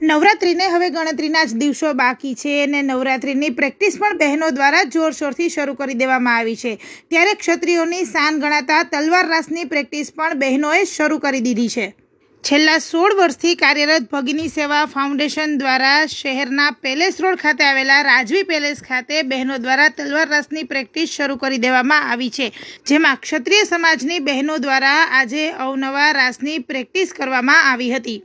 નવરાત્રિને હવે ગણતરીના જ દિવસો બાકી છે અને નવરાત્રિની પ્રેક્ટિસ પણ બહેનો દ્વારા જોરશોરથી શરૂ કરી દેવામાં આવી છે। ત્યારે ક્ષત્રિયોની શાન ગણાતા તલવાર રાસની પ્રેક્ટિસ પણ બહેનોએ શરૂ કરી દીધી છે। છેલ્લા 16 વર્ષથી કાર્યરત ભગિની સેવા ફાઉન્ડેશન દ્વારા શહેરના પેલેસ રોડ ખાતે આવેલા રાજવી પેલેસ ખાતે બહેનો દ્વારા તલવાર રાસની પ્રેક્ટિસ શરૂ કરી દેવામાં આવી છે, જેમાં ક્ષત્રિય સમાજની બહેનો દ્વારા આજે અવનવા રાસની પ્રેક્ટિસ કરવામાં આવી હતી।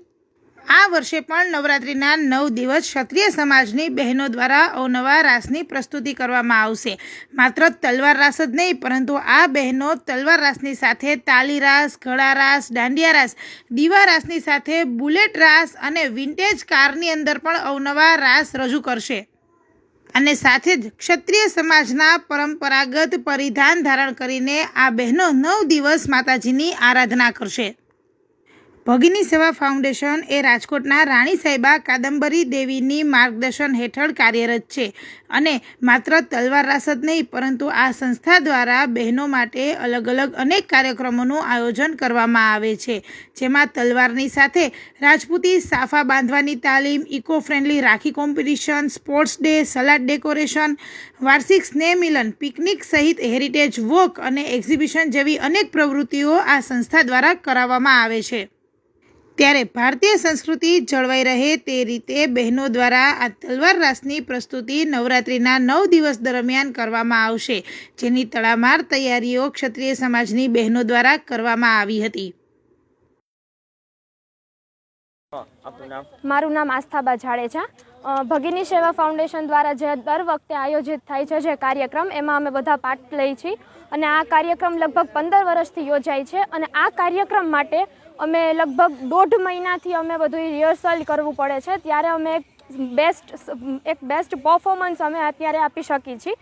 આ વર્ષે પણ નવરાત્રિના 9 દિવસ ક્ષત્રિય સમાજની બહેનો દ્વારા અવનવા રાસની પ્રસ્તુતિ કરવામાં આવશે। માત્ર તલવાર રાસ જ નહીં, પરંતુ આ બહેનો તલવાર રાસની સાથે તાલી રાસ, ઘોડા રાસ, દાંડિયા રાસ, દીવા રાસની સાથે બુલેટ રાસ અને વિન્ટેજ કારની અંદર પણ અવનવા રાસ રજૂ કરશે અને સાથે જ ક્ષત્રિય સમાજના પરંપરાગત પરિધાન ધારણ કરીને આ બહેનો 9 દિવસ માતાજીની આરાધના કરશે। ભગિની સેવા ફાઉન્ડેશન એ રાજકોટના રાણી સાહેબા કાદંબરી દેવીની માર્ગદર્શન હેઠળ કાર્યરત છે અને માત્ર તલવાર રાસ જ નહીં, પરંતુ આ સંસ્થા દ્વારા બહેનો માટે અલગ અલગ અનેક કાર્યક્રમોનું આયોજન કરવામાં આવે છે, જેમાં તલવારની સાથે રાજપૂતી સાફા બાંધવાની તાલીમ, eco friendly Rakhi competition, sports day, salad decoration, વાર્ષિક સ્નેહ મિલન, પિકનિક સહિત હેરિટેજ વોક અને એક્ઝિબિશન જેવી અનેક પ્રવૃત્તિઓ આ સંસ્થા દ્વારા કરાવવામાં આવે છે। ત્યારે ભારતીય સંસ્કૃતિ જળવાઈ રહે તે રીતે બહેનો દ્વારા આ તલવાર રાસની પ્રસ્તુતિ નવરાત્રિના 9 દિવસ દરમિયાન કરવામાં આવશે, જેની તડામાર તૈયારીઓ ક્ષત્રિય સમાજની બહેનો દ્વારા કરવામાં આવી હતી। મારું નામ આસ્થાબા જાડેજા। ભગિની સેવા ફાઉન્ડેશન દ્વારા જે દર વખતે આયોજિત થાય છે જે કાર્યક્રમ, એમાં અમે બધા પાર્ટ લઈએ છીએ અને આ કાર્યક્રમ લગભગ 15 વર્ષથી યોજાય છે અને આ કાર્યક્રમ માટે અમે લગભગ 1.5 મહિનાથી અમે બધું રિહર્સલ કરવું પડે છે। ત્યારે અમે એક બેસ્ટ પરફોર્મન્સ અમે અત્યારે આપી શકીએ છીએ।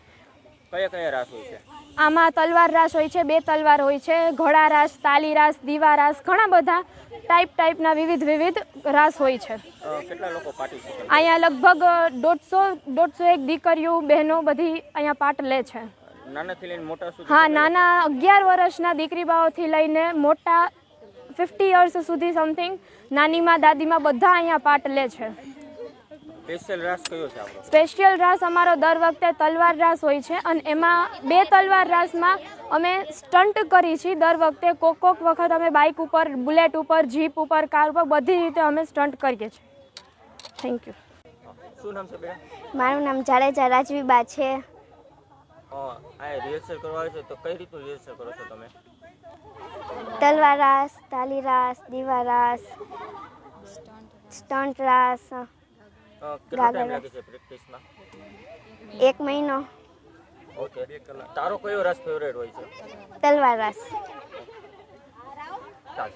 કયા રાસ હોય છે? આમાં તલવાર રાસ હોય છે, 2 તલવાર હોય છે, ઘોડા રાસ, તાલી રાસ, દીવા રાસ, ઘણા બધા ટાઈપના વિવિધ રાસ હોય છે। કેટલા લોકો પાર્ટિસિપેટ? અહીંયા લગભગ 150 દીકરીઓ બહેનો બધી અહીંયા પાર્ટ લે છે। નાનાથી લઈને મોટા સુધી? હા, નાના 11 વર્ષના દીકરી બાઓથી લઈને મોટા 50 યર્સ સુધી સમથિંગ, નાનીમાં દાદીમાં બધા અહીંયા પાર્ટ લે છે। સ્પેશિયલ રાસ કયો છે આપણો? સ્પેશિયલ રાસ અમારો દર વખતે તલવાર રાસ હોય છે અને એમાં 2 તલવાર રાસમાં અમે સ્ટન્ટ કરી છીએ દર વખતે। કોક વખત અમે બાઇક ઉપર, બુલેટ ઉપર, જીપ ઉપર, કાર ઉપર બધી રીતે અમે સ્ટન્ટ કરીએ છીએ। Thank you. શું નામ છે બેન? મારું નામ જાડેજા રાજવીબા છે। આ રિહર્સલ કરવા આવે છે તો કઈ રીતનું રિહર્સલ કરો છો તમે? તલવાર રાસ, તાલી રાસ, દીવા રાસ, સ્ટન્ટ રાસ, કેટલો ટાઈમ લાગે છે પ્રેક્ટિસમાં? 1 મહિનો। ઓકે, તારો કયો રાસ ફેવરેટ હોય છે? તલવાર રાસ। ચાલ।